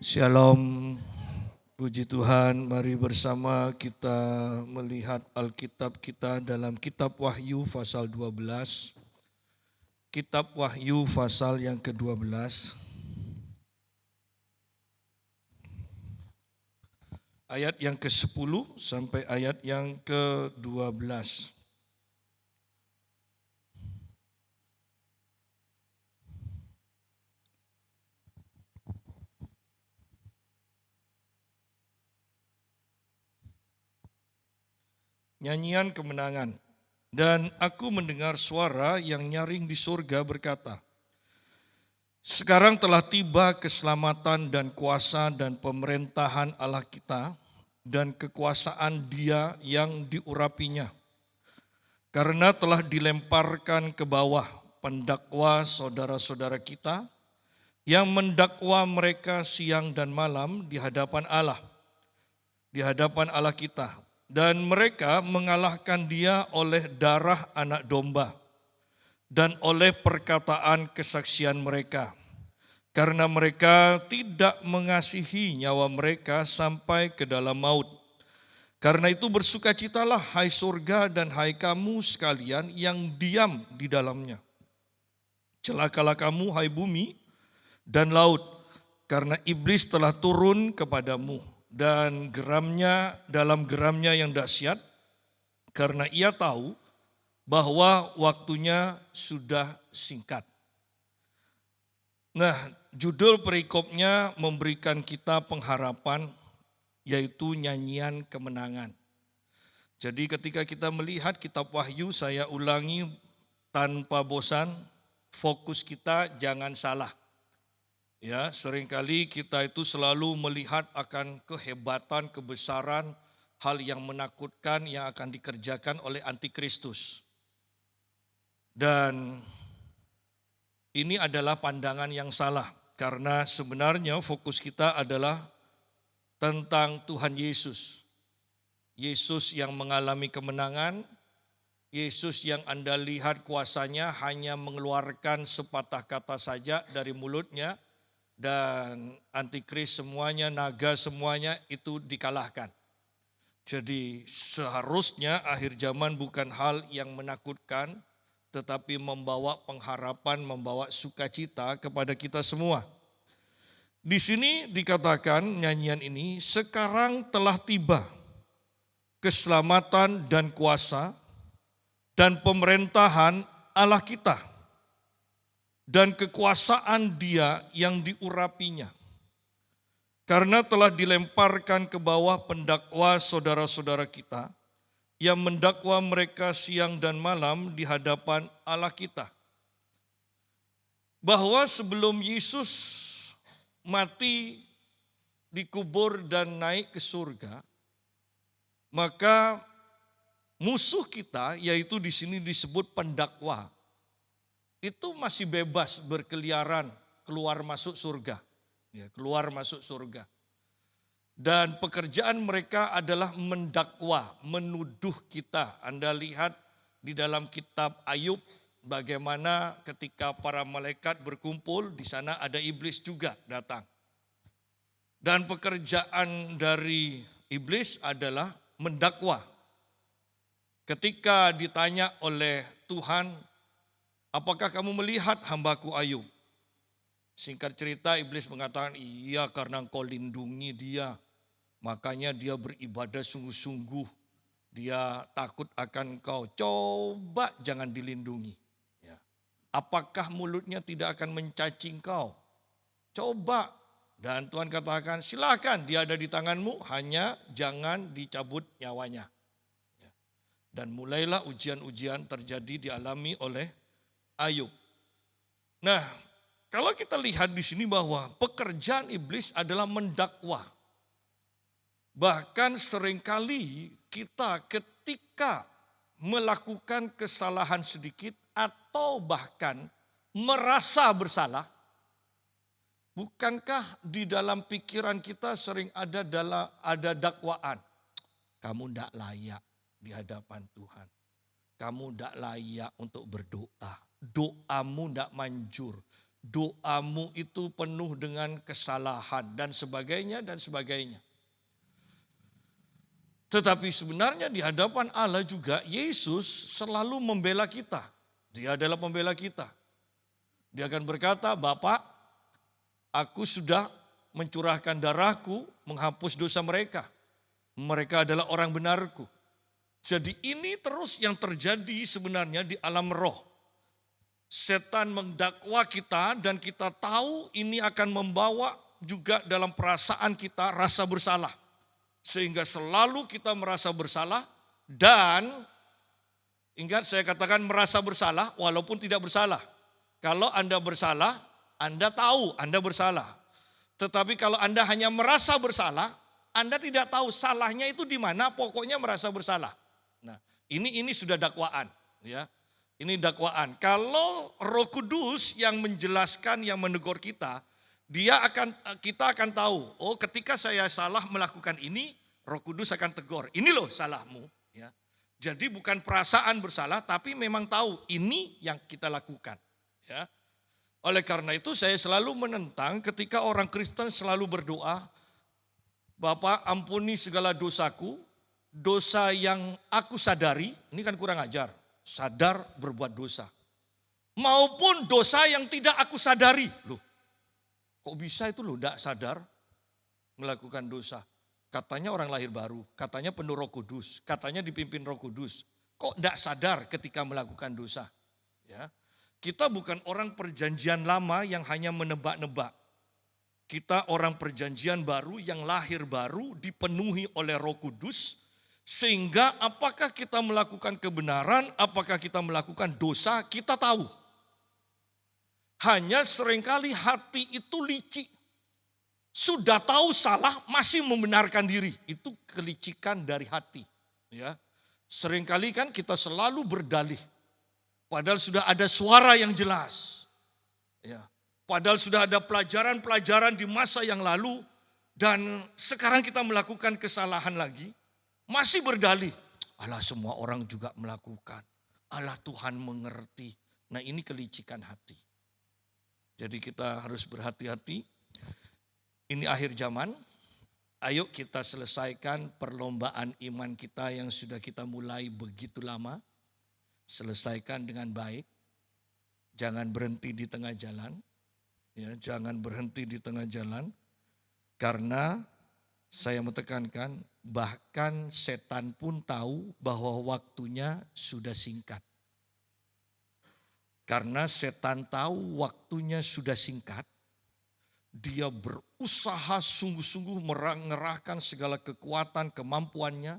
Shalom, puji Tuhan, mari bersama kita melihat Alkitab kita dalam kitab Wahyu pasal 12. Kitab Wahyu pasal yang ke-12. Ayat yang ke-10 sampai ayat yang ke-12. Nyanyian kemenangan. Dan aku mendengar suara yang nyaring di surga berkata, sekarang telah tiba keselamatan dan kuasa dan pemerintahan Allah kita dan kekuasaan Dia yang diurapinya. Karena telah dilemparkan ke bawah pendakwa saudara-saudara kita yang mendakwa mereka siang dan malam di hadapan Allah kita. Dan mereka mengalahkan Dia oleh darah anak domba dan oleh perkataan kesaksian mereka. Karena mereka tidak mengasihi nyawa mereka sampai ke dalam maut. Karena itu bersukacitalah hai surga dan hai kamu sekalian yang diam di dalamnya. Celakalah kamu hai bumi dan laut, karena iblis telah turun kepadamu. Dan dalam geramnya yang dahsyat, karena ia tahu bahwa waktunya sudah singkat. Nah, judul perikopnya memberikan kita pengharapan, yaitu nyanyian kemenangan. Jadi ketika kita melihat kitab Wahyu, saya ulangi tanpa bosan, fokus kita jangan salah. Ya, seringkali kita itu selalu melihat akan kehebatan, kebesaran, hal yang menakutkan yang akan dikerjakan oleh antikristus. Dan ini adalah pandangan yang salah, karena sebenarnya fokus kita adalah tentang Tuhan Yesus. Yesus yang mengalami kemenangan, Yesus yang Anda lihat kuasanya hanya mengeluarkan sepatah kata saja dari mulutnya, dan antikris semuanya, naga semuanya itu dikalahkan. Jadi seharusnya akhir zaman bukan hal yang menakutkan, tetapi membawa pengharapan, membawa sukacita kepada kita semua. Di sini dikatakan nyanyian ini, sekarang telah tiba keselamatan dan kuasa dan pemerintahan Allah kita dan kekuasaan Dia yang diurapinya. Karena telah dilemparkan ke bawah pendakwa saudara-saudara kita yang mendakwa mereka siang dan malam di hadapan Allah kita. Bahwa sebelum Yesus mati, dikubur dan naik ke surga, maka musuh kita, yaitu di sini disebut pendakwa, itu masih bebas berkeliaran keluar masuk surga. Ya, keluar masuk surga. Dan pekerjaan mereka adalah mendakwa, menuduh kita. Anda lihat di dalam kitab Ayub bagaimana ketika para malaikat berkumpul, di sana ada iblis juga datang. Dan pekerjaan dari iblis adalah mendakwa. Ketika ditanya oleh Tuhan, apakah kamu melihat hambaku Ayub? Singkat cerita iblis mengatakan, iya karena engkau lindungi dia. Makanya dia beribadah sungguh-sungguh. Dia takut akan engkau. Coba jangan dilindungi. Ya. Apakah mulutnya tidak akan mencaci engkau? Coba. Dan Tuhan katakan, silakan dia ada di tanganmu, hanya jangan dicabut nyawanya. Ya. Dan mulailah ujian-ujian terjadi dialami oleh Ayub. Nah, kalau kita lihat di sini bahwa pekerjaan iblis adalah mendakwa. Bahkan seringkali kita ketika melakukan kesalahan sedikit atau bahkan merasa bersalah, bukankah di dalam pikiran kita sering ada dakwaan? Kamu tidak layak di hadapan Tuhan. Kamu tidak layak untuk berdoa. Doamu tidak manjur. doamu itu penuh dengan kesalahan dan sebagainya dan sebagainya. Tetapi sebenarnya di hadapan Allah juga Yesus selalu membela kita. Dia adalah pembela kita. Dia akan berkata, Bapak, aku sudah mencurahkan darahku menghapus dosa mereka. Mereka adalah orang benarku. Jadi ini terus yang terjadi sebenarnya di alam roh. Setan mendakwa kita dan kita tahu ini akan membawa juga dalam perasaan kita rasa bersalah. Sehingga selalu kita merasa bersalah dan ingat saya katakan merasa bersalah walaupun tidak bersalah. Kalau Anda bersalah, Anda tahu Anda bersalah. Tetapi kalau Anda hanya merasa bersalah, Anda tidak tahu salahnya itu di mana, pokoknya merasa bersalah. Nah, ini sudah dakwaan, ya. Ini dakwaan. Kalau Roh Kudus yang menjelaskan, yang menegur kita, kita akan tahu, oh ketika saya salah melakukan ini, Roh Kudus akan tegur. Ini loh salahmu, ya. Jadi bukan perasaan bersalah, tapi memang tahu ini yang kita lakukan, ya. Oleh karena itu saya selalu menentang ketika orang Kristen selalu berdoa, Bapak ampuni segala dosaku, dosa yang aku sadari, ini kan kurang ajar. Sadar berbuat dosa. Maupun dosa yang tidak aku sadari. Loh, kok bisa itu loh, tidak sadar melakukan dosa. Katanya orang lahir baru, katanya penuh Roh Kudus, katanya dipimpin Roh Kudus. Kok tidak sadar ketika melakukan dosa? Ya, kita bukan orang perjanjian lama yang hanya menebak-nebak. Kita orang perjanjian baru yang lahir baru dipenuhi oleh Roh Kudus. Sehingga apakah kita melakukan kebenaran, apakah kita melakukan dosa, kita tahu. Hanya seringkali hati itu licik. Sudah tahu salah, masih membenarkan diri. Itu kelicikan dari hati. Ya, seringkali kan kita selalu berdalih. Padahal sudah ada suara yang jelas. Ya, padahal sudah ada pelajaran-pelajaran di masa yang lalu. Dan sekarang kita melakukan kesalahan lagi. Masih berdalih, Allah semua orang juga melakukan. Allah Tuhan mengerti. Nah ini kelicikan hati. Jadi kita harus berhati-hati. Ini akhir zaman. Ayo kita selesaikan perlombaan iman kita yang sudah kita mulai begitu lama. Selesaikan dengan baik. Jangan berhenti di tengah jalan. Ya, jangan berhenti di tengah jalan. Karena saya mau tekankan, bahkan setan pun tahu bahwa waktunya sudah singkat. Karena setan tahu waktunya sudah singkat, dia berusaha sungguh-sungguh mengerahkan segala kekuatan kemampuannya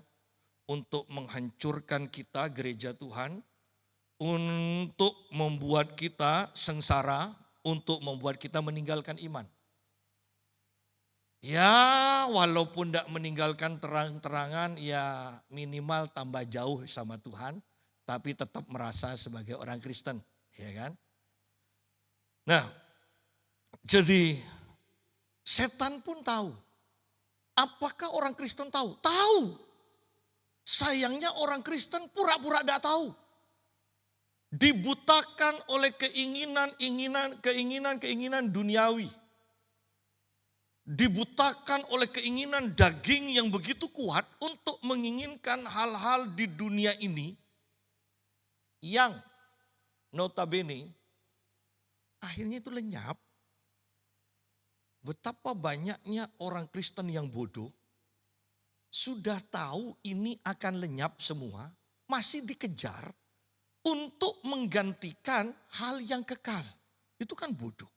untuk menghancurkan kita gereja Tuhan, untuk membuat kita sengsara, untuk membuat kita meninggalkan iman. Ya walaupun tidak meninggalkan terang-terangan ya minimal tambah jauh sama Tuhan. Tapi tetap merasa sebagai orang Kristen. Ya kan? Nah jadi setan pun tahu. Apakah orang Kristen tahu? Tahu. Sayangnya orang Kristen pura-pura tidak tahu. Dibutakan oleh keinginan duniawi. Dibutakan oleh keinginan daging yang begitu kuat untuk menginginkan hal-hal di dunia ini yang notabene akhirnya itu lenyap. Betapa banyaknya orang Kristen yang bodoh sudah tahu ini akan lenyap semua, masih dikejar untuk menggantikan hal yang kekal. Itu kan bodoh.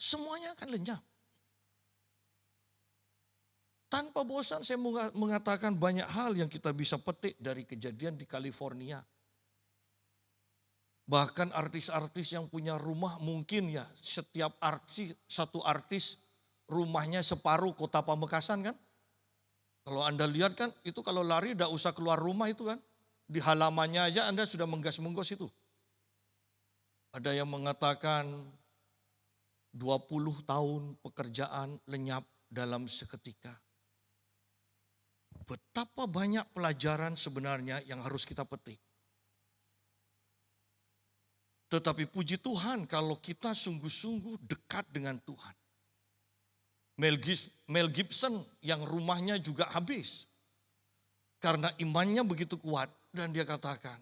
Semuanya akan lenyap. Tanpa bosan saya mengatakan banyak hal yang kita bisa petik dari kejadian di California. Bahkan artis-artis yang punya rumah mungkin ya setiap satu artis rumahnya separuh kota Pamekasan kan. Kalau Anda lihat kan itu kalau lari tidak usah keluar rumah itu kan. Di halamannya aja Anda sudah menggas-menggos itu. Ada yang mengatakan 20 tahun pekerjaan lenyap dalam seketika. Betapa banyak pelajaran sebenarnya yang harus kita petik. Tetapi puji Tuhan kalau kita sungguh-sungguh dekat dengan Tuhan. Mel Gibson yang rumahnya juga habis. Karena imannya begitu kuat dan dia katakan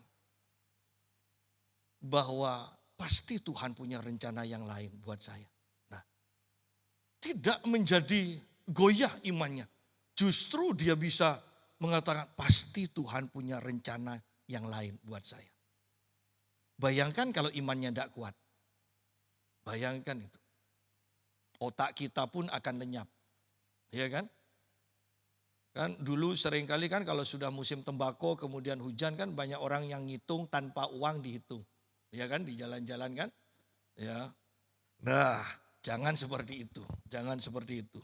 bahwa pasti Tuhan punya rencana yang lain buat saya. Nah, tidak menjadi goyah imannya. Justru dia bisa mengatakan pasti Tuhan punya rencana yang lain buat saya. Bayangkan kalau imannya tidak kuat. Bayangkan itu. Otak kita pun akan lenyap. Ya kan? Kan dulu seringkali kan kalau sudah musim tembakau kemudian hujan kan banyak orang yang ngitung tanpa uang dihitung. Ya kan di jalan-jalan kan? Ya. Nah, jangan seperti itu. Jangan seperti itu.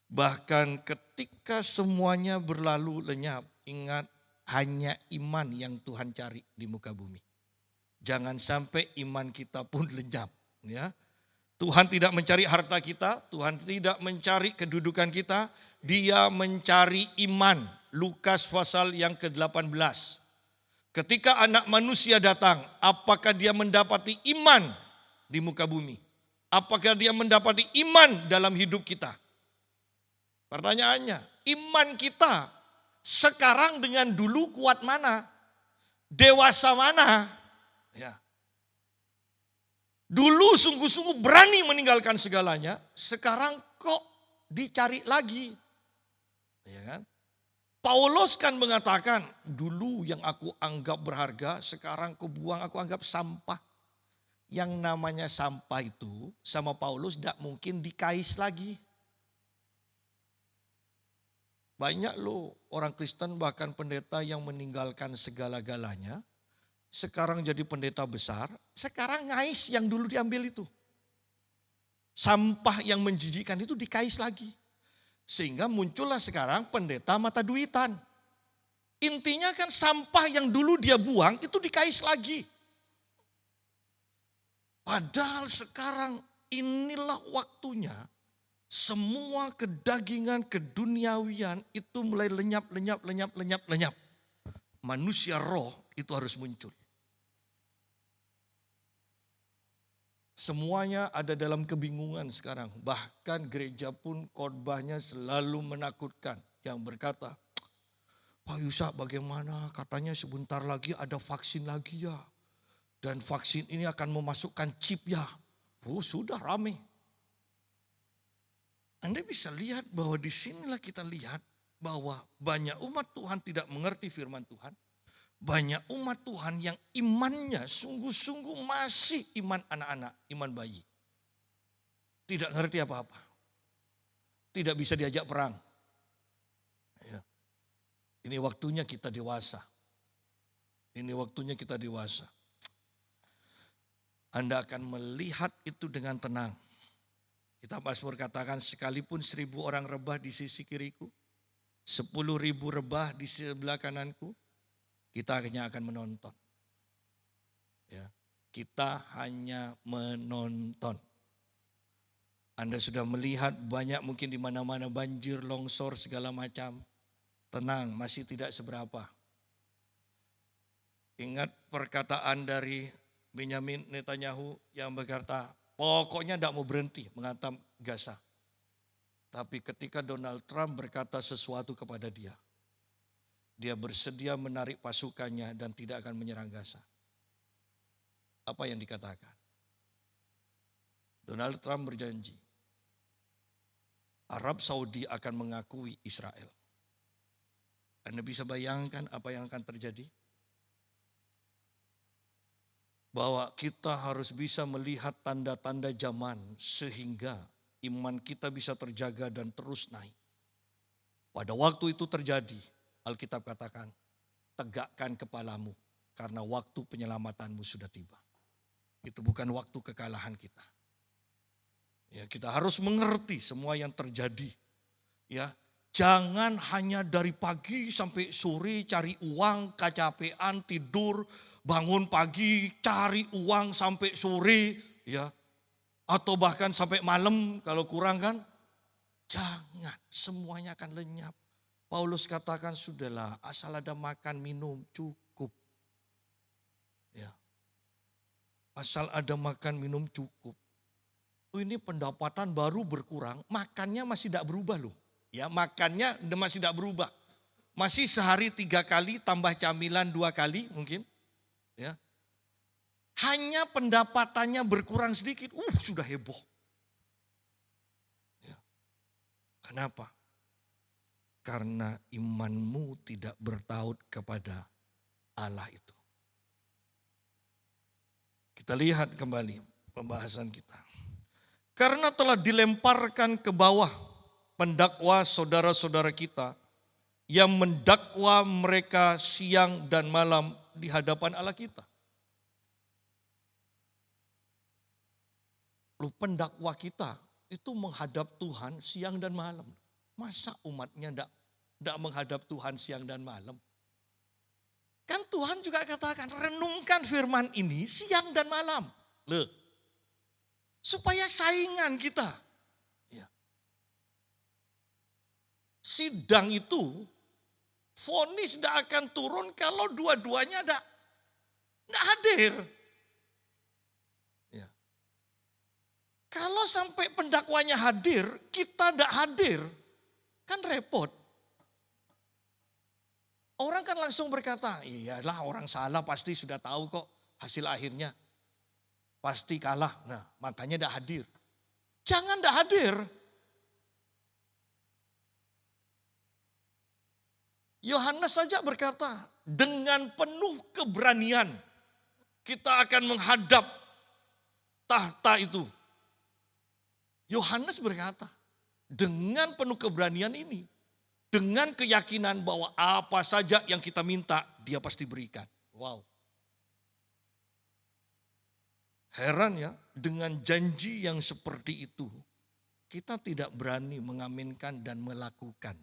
Bahkan ketika semuanya berlalu lenyap, ingat hanya iman yang Tuhan cari di muka bumi. Jangan sampai iman kita pun lenyap, ya. Tuhan tidak mencari harta kita, Tuhan tidak mencari kedudukan kita, Dia mencari iman. Lukas pasal yang ke-18. Ketika anak manusia datang, apakah dia mendapati iman di muka bumi? Apakah dia mendapati iman dalam hidup kita? Pertanyaannya, iman kita sekarang dengan dulu kuat mana? Dewasa mana? Ya. Dulu sungguh-sungguh berani meninggalkan segalanya, sekarang kok dicari lagi. Ya kan? Paulus kan mengatakan, dulu yang aku anggap berharga, sekarang kubuang aku anggap sampah. Yang namanya sampah itu sama Paulus tidak mungkin dikais lagi. Banyak loh orang Kristen bahkan pendeta yang meninggalkan segala-galanya. Sekarang jadi pendeta besar, sekarang ngais yang dulu diambil itu. Sampah yang menjijikkan itu dikais lagi. Sehingga muncullah sekarang pendeta mata duitan. Intinya kan sampah yang dulu dia buang itu dikais lagi. Padahal sekarang inilah waktunya semua kedagingan, keduniawian itu mulai lenyap. Manusia roh itu harus muncul. Semuanya ada dalam kebingungan sekarang. Bahkan gereja pun khotbahnya selalu menakutkan. Yang berkata, Pak Yusak bagaimana katanya sebentar lagi ada vaksin lagi ya. Dan vaksin ini akan memasukkan chip ya. Oh sudah rame. Anda bisa lihat bahwa disinilah kita lihat bahwa banyak umat Tuhan tidak mengerti firman Tuhan. Banyak umat Tuhan yang imannya sungguh-sungguh masih iman anak-anak, iman bayi. Tidak ngerti apa-apa. Tidak bisa diajak perang. Ya. Ini waktunya kita dewasa. Ini waktunya kita dewasa. Anda akan melihat itu dengan tenang. Kita Mazmur katakan sekalipun 1.000 orang rebah di sisi kiriku, 10.000 rebah di sebelah kananku, kita hanya akan menonton. Ya, kita hanya menonton. Anda sudah melihat banyak mungkin di mana-mana banjir, longsor, segala macam. Tenang, masih tidak seberapa. Ingat perkataan dari Benyamin Netanyahu yang berkata, pokoknya tidak mau berhenti menghantam Gaza. Tapi ketika Donald Trump berkata sesuatu kepada dia, dia bersedia menarik pasukannya dan tidak akan menyerang Gaza. Apa yang dikatakan? Donald Trump berjanji, Arab Saudi akan mengakui Israel. Anda bisa bayangkan apa yang akan terjadi? Bahwa kita harus bisa melihat tanda-tanda zaman sehingga iman kita bisa terjaga dan terus naik. Pada waktu itu terjadi, Alkitab katakan, tegakkan kepalamu karena waktu penyelamatanmu sudah tiba. Itu bukan waktu kekalahan kita. Ya, kita harus mengerti semua yang terjadi. Ya, jangan hanya dari pagi sampai sore cari uang, kecapean, tidur, bangun pagi cari uang sampai sore, ya, atau bahkan sampai malam kalau kurang kan. Jangan, semuanya akan lenyap. Paulus katakan sudahlah, asal ada makan minum cukup. Ya. asal ada makan minum cukup. Oh, ini pendapatan baru berkurang, makannya masih tidak berubah loh. Ya, makannya masih tidak berubah. Masih sehari 3 kali tambah camilan 2 kali mungkin. Ya. Hanya pendapatannya berkurang sedikit, sudah heboh. Ya. Kenapa? Karena imanmu tidak bertaut kepada Allah itu. Kita lihat kembali pembahasan kita. Karena telah dilemparkan ke bawah pendakwa saudara-saudara kita yang mendakwa mereka siang dan malam di hadapan Allah kita. Loh, pendakwa kita itu menghadap Tuhan siang dan malam. Masa umatnya tidak menghadap Tuhan siang dan malam? Kan Tuhan juga katakan, renungkan firman ini siang dan malam. Loh, supaya saingan kita. Ya. Sidang itu, vonis tidak akan turun kalau dua-duanya tidak hadir. Ya. Kalau sampai pendakwanya hadir, kita tidak hadir, kan repot. Orang kan langsung berkata, iyalah orang salah pasti sudah tahu kok hasil akhirnya. Pasti kalah, nah makanya tidak hadir. Jangan tidak hadir. Yohanes saja berkata, dengan penuh keberanian kita akan menghadap tahta itu. Yohanes berkata, dengan penuh keberanian ini. Dengan keyakinan bahwa apa saja yang kita minta, dia pasti berikan. Wow. Heran ya, dengan janji yang seperti itu, kita tidak berani mengaminkan dan melakukan.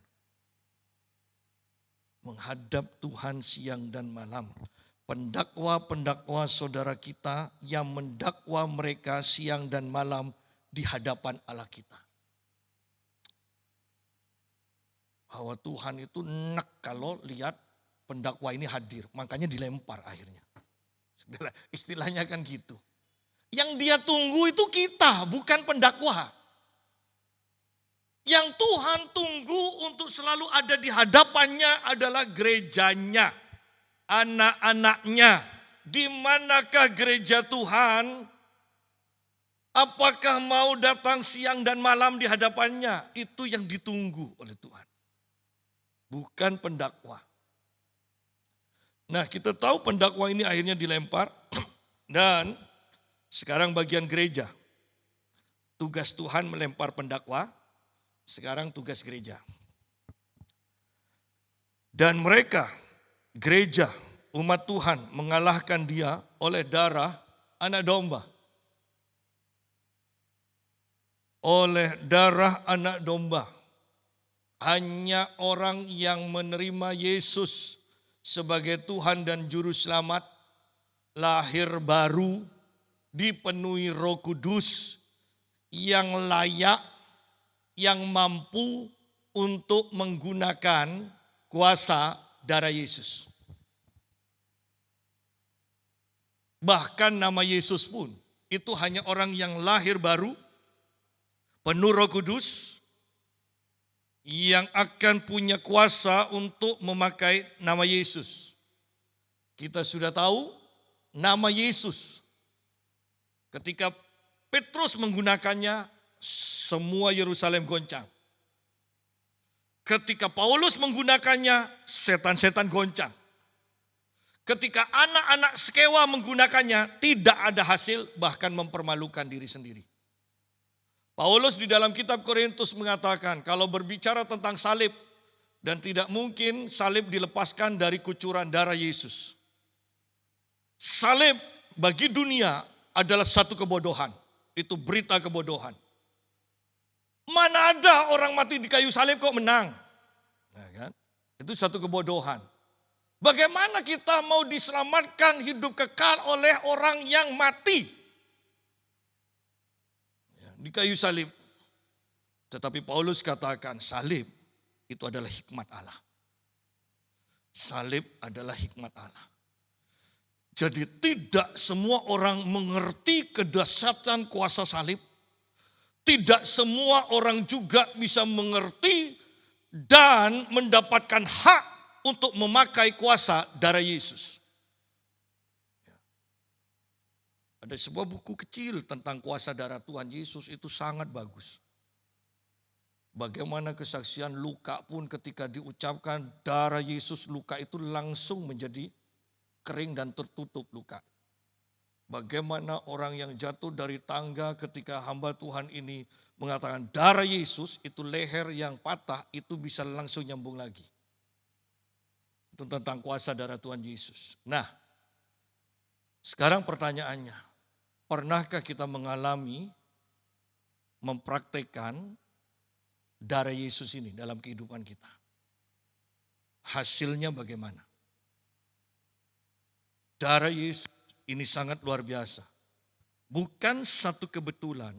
Menghadap Tuhan siang dan malam. Pendakwa-pendakwa saudara kita yang mendakwa mereka siang dan malam di hadapan Allah kita. Bahwa Tuhan itu enak kalau lihat pendakwa ini hadir. Makanya dilempar akhirnya. Istilahnya kan gitu. Yang dia tunggu itu kita, bukan pendakwa. Yang Tuhan tunggu untuk selalu ada di hadapannya adalah gerejanya. Anak-anaknya. Di manakah gereja Tuhan? Apakah mau datang siang dan malam di hadapannya? Itu yang ditunggu oleh Tuhan. Bukan pendakwa. Nah, kita tahu pendakwa ini akhirnya dilempar. Dan sekarang bagian gereja. Tugas Tuhan melempar pendakwa. Sekarang tugas gereja. Dan mereka, gereja, umat Tuhan mengalahkan dia oleh darah anak domba. Oleh darah anak domba. Hanya orang yang menerima Yesus sebagai Tuhan dan Juru Selamat, lahir baru, dipenuhi Roh Kudus, yang layak, yang mampu untuk menggunakan kuasa darah Yesus. Bahkan nama Yesus pun, itu hanya orang yang lahir baru, penuh Roh Kudus, yang akan punya kuasa untuk memakai nama Yesus. Kita sudah tahu nama Yesus. Ketika Petrus menggunakannya, semua Yerusalem goncang. Ketika Paulus menggunakannya, setan-setan goncang. Ketika anak-anak Skewa menggunakannya, tidak ada hasil, bahkan mempermalukan diri sendiri. Paulus di dalam kitab Korintus mengatakan kalau berbicara tentang salib dan tidak mungkin salib dilepaskan dari kucuran darah Yesus. Salib bagi dunia adalah satu kebodohan. Itu berita kebodohan. Mana ada orang mati di kayu salib kok menang? Nah, kan? Itu satu kebodohan. Bagaimana kita mau diselamatkan hidup kekal oleh orang yang mati di kayu salib? Tetapi Paulus katakan salib itu adalah hikmat Allah. Salib adalah hikmat Allah. Jadi tidak semua orang mengerti kedahsyatan kuasa salib. Tidak semua orang juga bisa mengerti dan mendapatkan hak untuk memakai kuasa darah Yesus. Ada sebuah buku kecil tentang kuasa darah Tuhan Yesus, itu sangat bagus. Bagaimana kesaksian Luka pun ketika diucapkan darah Yesus, Luka itu langsung menjadi kering dan tertutup luka. Bagaimana orang yang jatuh dari tangga ketika hamba Tuhan ini mengatakan darah Yesus, itu leher yang patah itu bisa langsung nyambung lagi. Itu tentang kuasa darah Tuhan Yesus. Nah, sekarang pertanyaannya, pernahkah kita mengalami, mempraktekkan darah Yesus ini dalam kehidupan kita? Hasilnya bagaimana? Darah Yesus ini sangat luar biasa. Bukan satu kebetulan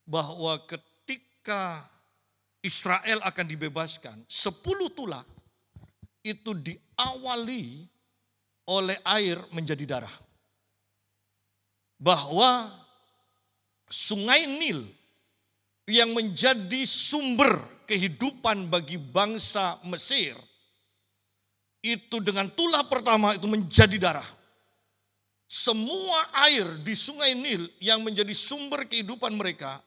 bahwa ketika Israel akan dibebaskan, 10 tulah itu diawali oleh air menjadi darah. Bahwa sungai Nil yang menjadi sumber kehidupan bagi bangsa Mesir, itu dengan tulah pertama itu menjadi darah. Semua air di sungai Nil yang menjadi sumber kehidupan mereka,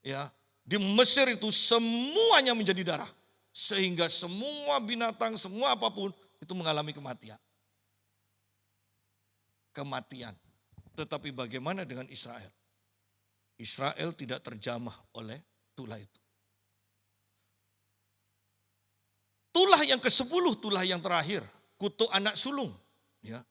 ya, di Mesir itu semuanya menjadi darah. Sehingga semua binatang, semua apapun itu mengalami kematian. Kematian. Tetapi bagaimana dengan Israel? Israel tidak terjamah oleh tulah itu. Tulah yang ke-10, tulah yang terakhir, kutuk anak sulung. Ya.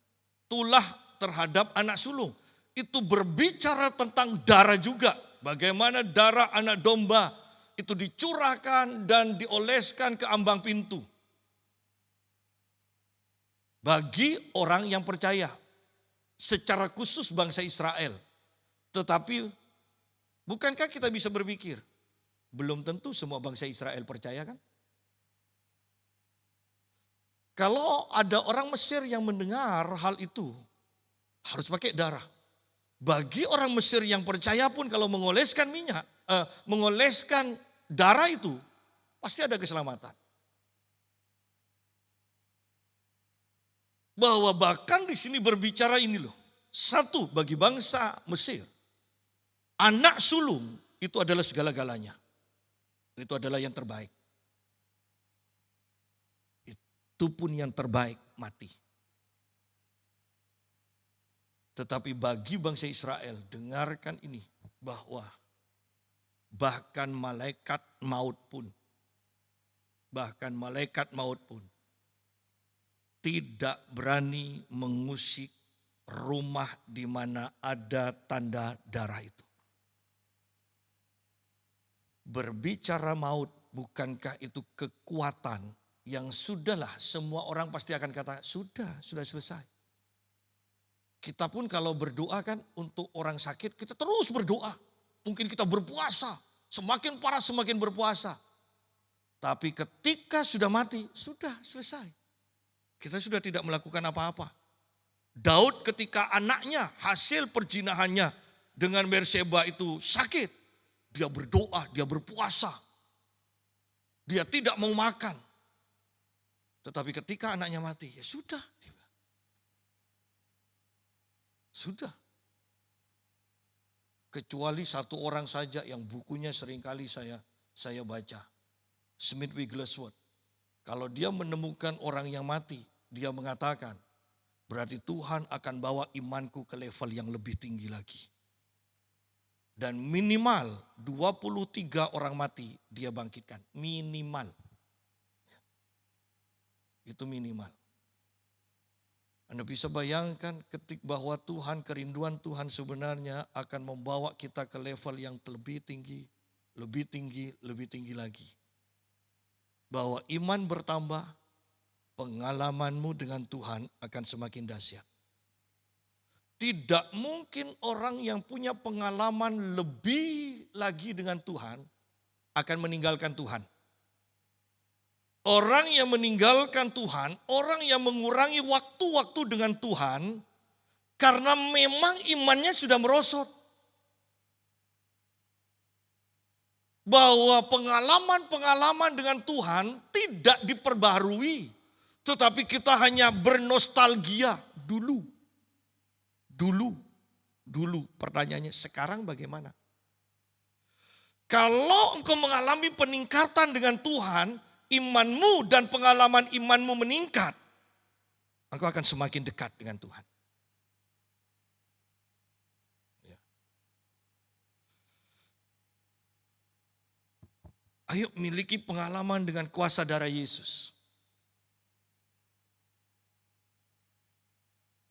Tulah terhadap anak sulung. Itu berbicara tentang darah juga. Bagaimana darah anak domba itu dicurahkan dan dioleskan ke ambang pintu. Bagi orang yang percaya. Secara khusus bangsa Israel. Tetapi bukankah kita bisa berpikir, belum tentu semua bangsa Israel percaya kan? Kalau ada orang Mesir yang mendengar hal itu, harus pakai darah. Bagi orang Mesir yang percaya pun kalau mengoleskan minyak, mengoleskan darah itu, pasti ada keselamatan. Bahwa bahkan di sini berbicara ini loh. Satu, bagi bangsa Mesir, anak sulung itu adalah segala-galanya. Itu adalah yang terbaik. Itu pun yang terbaik mati. Tetapi bagi bangsa Israel, dengarkan ini, bahwa bahkan malaikat maut pun tidak berani mengusik rumah di mana ada tanda darah itu. Berbicara maut, bukankah itu kekuatan yang sudahlah semua orang pasti akan kata sudah selesai. Kita pun kalau berdoa kan untuk orang sakit, kita terus berdoa. Mungkin kita berpuasa, semakin parah semakin berpuasa. Tapi ketika sudah mati, sudah selesai. Kita sudah tidak melakukan apa-apa. Daud ketika anaknya hasil perjinahannya dengan Berseba itu sakit. Dia berdoa, dia berpuasa. Dia tidak mau makan. Tetapi ketika anaknya mati, ya sudah. Sudah. Kecuali satu orang saja yang bukunya seringkali saya baca. Smith Wigglesworth. Kalau dia menemukan orang yang mati, dia mengatakan, berarti Tuhan akan bawa imanku ke level yang lebih tinggi lagi. Dan minimal 23 orang mati dia bangkitkan. Minimal. Itu minimal. Anda bisa bayangkan bahwa Tuhan, kerinduan Tuhan sebenarnya akan membawa kita ke level yang lebih tinggi, lebih tinggi, lebih tinggi lagi. Bahwa iman bertambah, pengalamanmu dengan Tuhan akan semakin dahsyat. Tidak mungkin orang yang punya pengalaman lebih lagi dengan Tuhan akan meninggalkan Tuhan. Orang yang meninggalkan Tuhan, orang yang mengurangi waktu-waktu dengan Tuhan, Karena memang imannya sudah merosot. Bahwa pengalaman-pengalaman dengan Tuhan tidak diperbaharui. Tetapi kita hanya bernostalgia dulu. Dulu. Pertanyaannya sekarang bagaimana? Kalau engkau mengalami peningkatan dengan Tuhan, imanmu dan pengalaman imanmu meningkat, engkau akan semakin dekat dengan Tuhan. Ya. Ayo miliki pengalaman dengan kuasa darah Yesus.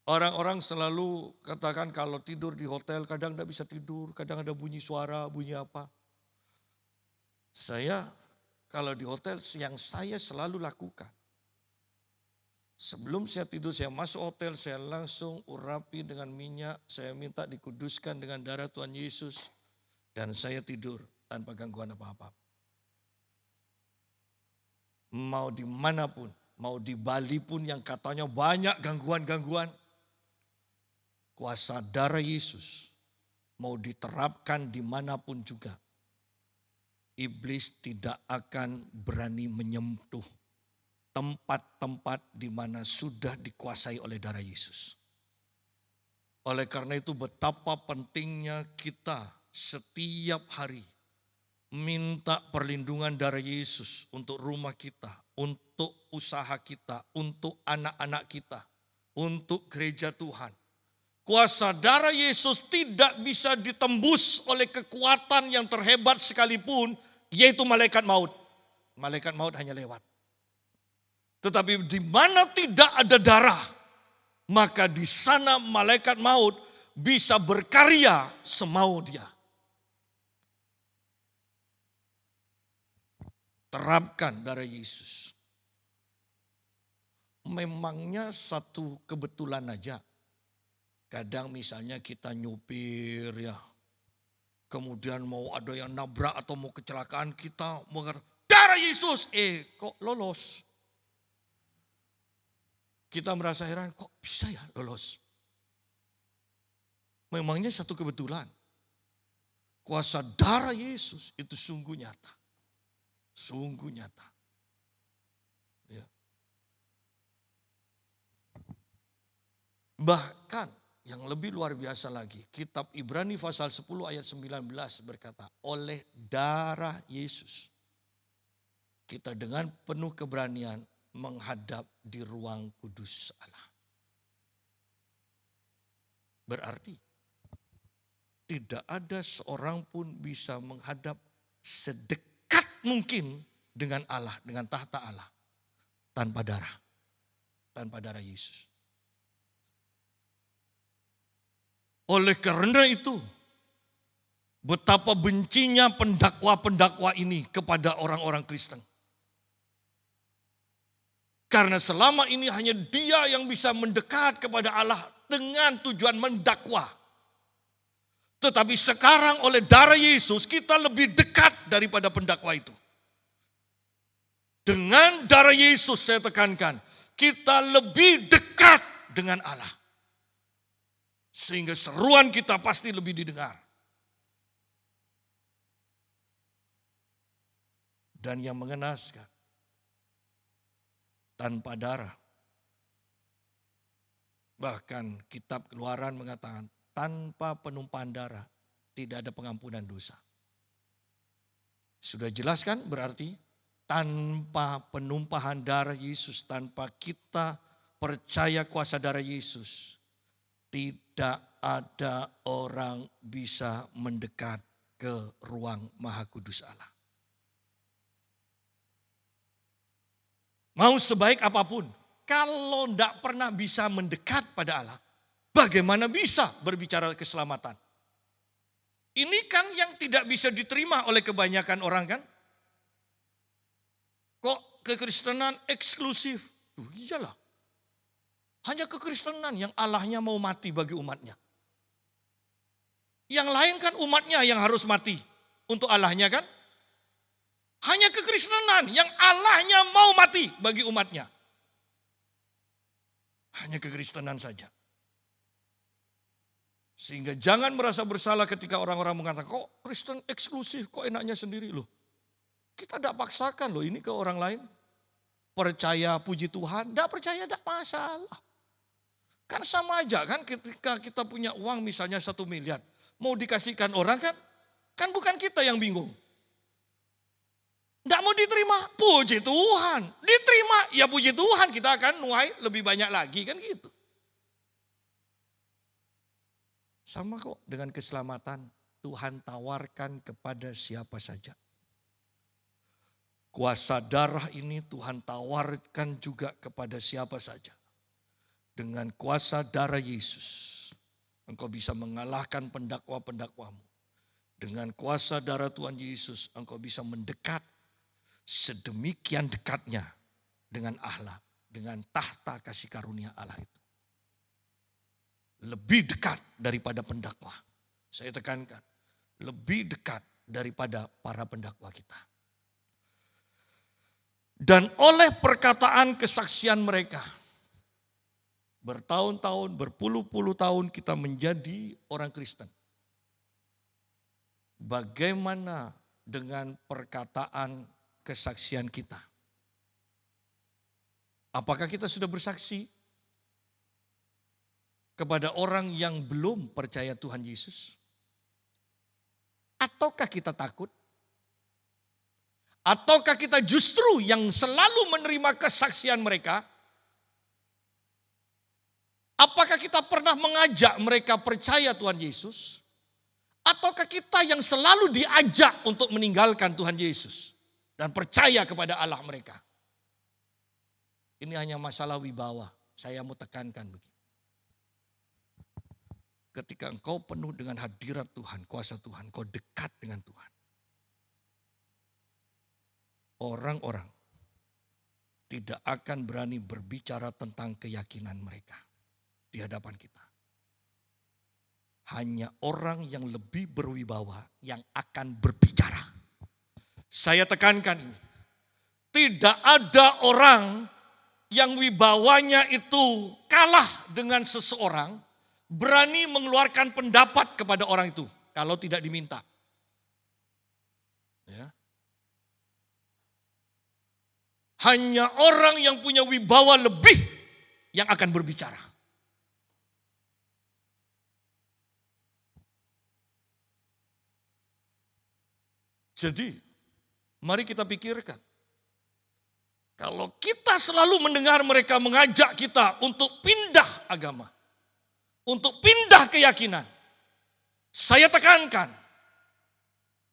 Orang-orang selalu katakan kalau tidur di hotel kadang tidak bisa tidur, kadang ada bunyi suara, bunyi apa. Saya kalau di hotel yang saya selalu lakukan. Sebelum saya tidur saya masuk hotel, saya langsung urapi dengan minyak, saya minta dikuduskan dengan darah Tuhan Yesus. Dan saya tidur tanpa gangguan apa-apa. Mau dimanapun, mau di Bali pun yang katanya banyak gangguan-gangguan. Kuasa darah Yesus mau diterapkan dimanapun juga. Iblis tidak akan berani menyentuh tempat-tempat di mana sudah dikuasai oleh darah Yesus. Oleh karena itu betapa pentingnya kita setiap hari minta perlindungan darah Yesus untuk rumah kita, untuk usaha kita, untuk anak-anak kita, untuk gereja Tuhan. Kuasa darah Yesus tidak bisa ditembus oleh kekuatan yang terhebat sekalipun, yaitu malaikat maut. Malaikat maut hanya lewat. Tetapi di mana tidak ada darah, maka di sana malaikat maut bisa berkarya semau dia. Terapkan darah Yesus. Memangnya satu kebetulan aja. Kadang misalnya kita nyupir ya. Kemudian mau ada yang nabrak atau mau kecelakaan kita mengatakan darah Yesus. Kok lolos? Kita merasa heran kok bisa ya lolos? Memangnya satu kebetulan. Kuasa darah Yesus itu sungguh nyata. Sungguh nyata. Ya. Bahkan yang lebih luar biasa lagi, kitab Ibrani pasal 10 ayat 19 berkata, oleh darah Yesus kita dengan penuh keberanian menghadap di ruang kudus Allah. Berarti tidak ada seorang pun bisa menghadap sedekat mungkin dengan Allah, dengan tahta Allah tanpa darah Yesus. Oleh karena itu, betapa bencinya pendakwa-pendakwa ini kepada orang-orang Kristen. Karena selama ini hanya dia yang bisa mendekat kepada Allah dengan tujuan mendakwa. Tetapi sekarang oleh darah Yesus kita lebih dekat daripada pendakwa itu. Dengan darah Yesus saya tekankan, kita lebih dekat dengan Allah. Sehingga seruan kita pasti lebih didengar. Dan yang mengenaskan, tanpa darah. Bahkan kitab Keluaran mengatakan, tanpa penumpahan darah tidak ada pengampunan dosa. Sudah jelas kan berarti tanpa penumpahan darah Yesus, tanpa kita percaya kuasa darah Yesus, tidak ada orang bisa mendekat ke ruang Maha Kudus Allah. Mau sebaik apapun, kalau tidak pernah bisa mendekat pada Allah, bagaimana bisa berbicara keselamatan? Ini kan yang tidak bisa diterima oleh kebanyakan orang kan? Kok kekristenan eksklusif? Iyalah. Hanya kekristenan yang Allahnya mau mati bagi umatnya. Yang lain kan umatnya yang harus mati untuk Allahnya kan? Hanya kekristenan yang Allahnya mau mati bagi umatnya. Hanya kekristenan saja. Sehingga jangan merasa bersalah ketika orang-orang mengatakan, kok Kristen eksklusif, kok enaknya sendiri loh. Kita tidak paksakan loh ini ke orang lain. Percaya puji Tuhan, tidak percaya tidak masalah. Kan sama aja kan ketika kita punya uang misalnya 1 miliar. Mau dikasihkan orang kan bukan kita yang bingung. Tidak mau diterima, puji Tuhan. Diterima, ya puji Tuhan, kita akan nuai lebih banyak lagi kan gitu. Sama kok dengan keselamatan, Tuhan tawarkan kepada siapa saja. Kuasa darah ini Tuhan tawarkan juga kepada siapa saja. Dengan kuasa darah Yesus, engkau bisa mengalahkan pendakwa-pendakwamu. Dengan kuasa darah Tuhan Yesus, engkau bisa mendekat sedemikian dekatnya dengan Allah, dengan tahta kasih karunia Allah itu. Lebih dekat daripada pendakwa. Saya tekankan, lebih dekat daripada para pendakwa kita. Dan oleh perkataan kesaksian mereka, bertahun-tahun, berpuluh-puluh tahun kita menjadi orang Kristen. Bagaimana dengan perkataan kesaksian kita? Apakah kita sudah bersaksi kepada orang yang belum percaya Tuhan Yesus? Ataukah kita takut? Ataukah kita justru yang selalu menerima kesaksian mereka? Apakah kita pernah mengajak mereka percaya Tuhan Yesus? Ataukah kita yang selalu diajak untuk meninggalkan Tuhan Yesus dan percaya kepada Allah mereka? Ini hanya masalah wibawa. Saya mau tekankan begini. Ketika engkau penuh dengan hadirat Tuhan, kuasa Tuhan, engkau dekat dengan Tuhan. Orang-orang tidak akan berani berbicara tentang keyakinan mereka di hadapan kita. Hanya orang yang lebih berwibawa yang akan berbicara. Saya tekankan ini. Tidak ada orang yang wibawanya itu kalah dengan seseorang, berani mengeluarkan pendapat kepada orang itu kalau tidak diminta. Ya. Hanya orang yang punya wibawa lebih yang akan berbicara. Jadi, mari kita pikirkan. Kalau kita selalu mendengar mereka mengajak kita untuk pindah agama, untuk pindah keyakinan, saya tekankan,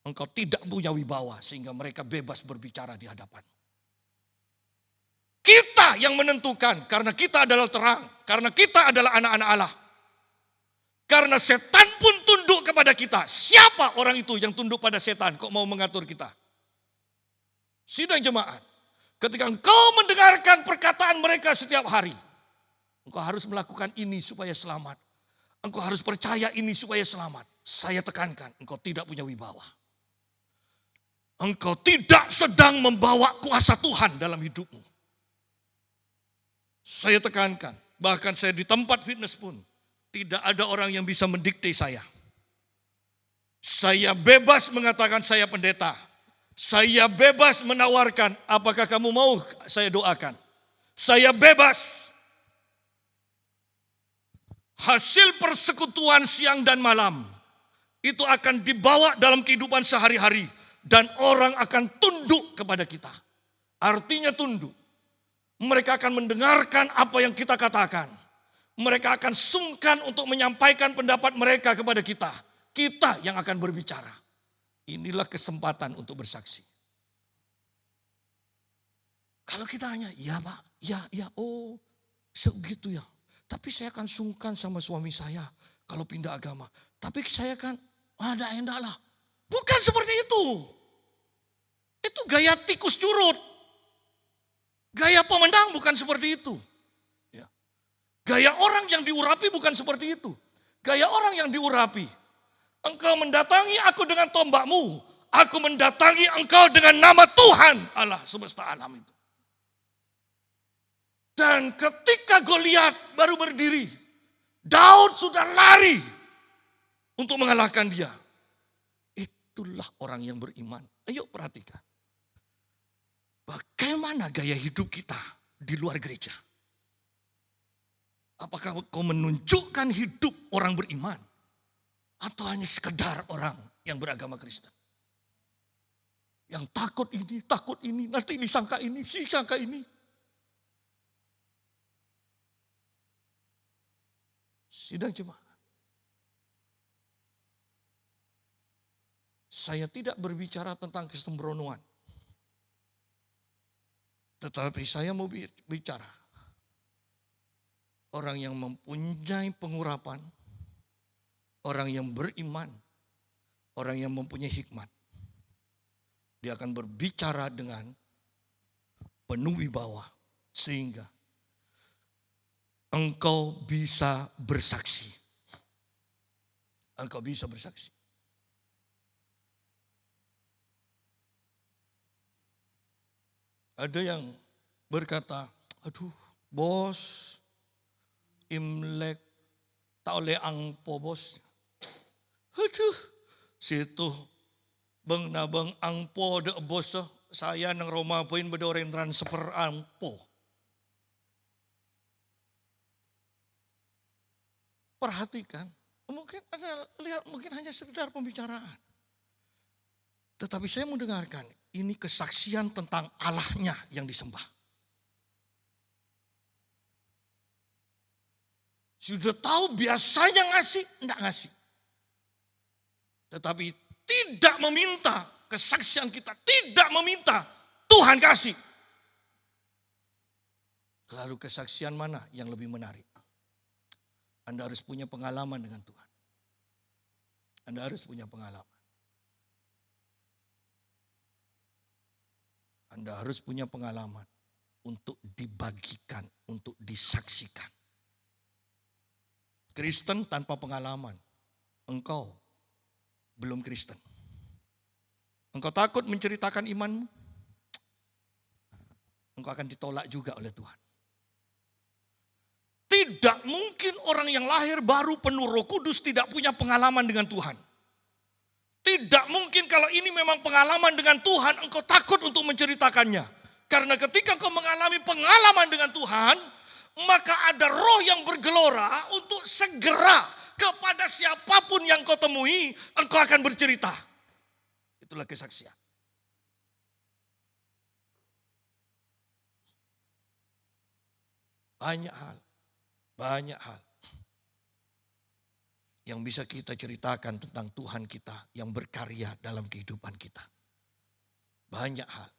engkau tidak punya wibawa sehingga mereka bebas berbicara di hadapan. Kita yang menentukan karena kita adalah terang, karena kita adalah anak-anak Allah. Karena setan pun tunduk kepada kita. Siapa orang itu yang tunduk pada setan kok mau mengatur kita? Sidang jemaat, ketika engkau mendengarkan perkataan mereka setiap hari, engkau harus melakukan ini supaya selamat. Engkau harus percaya ini supaya selamat. Saya tekankan, engkau tidak punya wibawa. Engkau tidak sedang membawa kuasa Tuhan dalam hidupmu. Saya tekankan, bahkan saya di tempat fitness pun, tidak ada orang yang bisa mendikte saya. Saya bebas mengatakan saya pendeta. Saya bebas menawarkan, apakah kamu mau saya doakan. Saya bebas. Hasil persekutuan siang dan malam, itu akan dibawa dalam kehidupan sehari-hari. Dan orang akan tunduk kepada kita. Artinya tunduk. Mereka akan mendengarkan apa yang kita katakan. Mereka akan sungkan untuk menyampaikan pendapat mereka kepada kita. Kita yang akan berbicara. Inilah kesempatan untuk bersaksi. Kalau kita hanya, ya Pak, ya, oh segitu ya. Tapi saya akan sungkan sama suami saya kalau pindah agama. Tapi saya kan, ada enggak lah. Bukan seperti itu. Itu gaya tikus curut. Gaya pemenang bukan seperti itu. Ya. Gaya orang yang diurapi bukan seperti itu. Gaya orang yang diurapi. Engkau mendatangi aku dengan tombakmu. Aku mendatangi engkau dengan nama Tuhan Allah semesta alam itu. Dan ketika Goliat baru berdiri, Daud sudah lari untuk mengalahkan dia. Itulah orang yang beriman. Ayo perhatikan. Bagaimana gaya hidup kita di luar gereja? Apakah kau menunjukkan hidup orang beriman? Atau hanya sekedar orang yang beragama Kristen? Yang takut ini, nanti disangka ini, disangka ini. Sidang jemaat. Saya tidak berbicara tentang kesembronoan. Tetapi saya mau bicara. Orang yang mempunyai pengurapan. Orang yang beriman. Orang yang mempunyai hikmat. Dia akan berbicara dengan penuh wibawa. Sehingga engkau bisa bersaksi. Engkau bisa bersaksi. Ada yang berkata, aduh bos, Imlek tak oleh angpo bos. Aduh, situ bang nabang angpo de bos saya nang Roma poin bedoren transfer angpo. Perhatikan, mungkin ada lihat mungkin hanya sekedar pembicaraan. Tetapi saya mau dengarkan, ini kesaksian tentang Allahnya yang disembah. Sudah tahu biasanya ngasih, enggak ngasih. Tetapi tidak meminta, kesaksian kita tidak meminta, Tuhan kasih. Lalu kesaksian mana yang lebih menarik? Anda harus punya pengalaman dengan Tuhan. Anda harus punya pengalaman. Anda harus punya pengalaman untuk dibagikan, untuk disaksikan. Kristen tanpa pengalaman, engkau belum Kristen. Engkau takut menceritakan imanmu, engkau akan ditolak juga oleh Tuhan. Tidak mungkin orang yang lahir baru penuh Roh Kudus tidak punya pengalaman dengan Tuhan. Tidak mungkin kalau ini memang pengalaman dengan Tuhan, engkau takut untuk menceritakannya. Karena ketika engkau mengalami pengalaman dengan Tuhan, maka ada roh yang bergelora untuk segera kepada siapapun yang kau temui, engkau akan bercerita. Itulah kesaksian. Banyak hal yang bisa kita ceritakan tentang Tuhan kita yang berkarya dalam kehidupan kita. Banyak hal.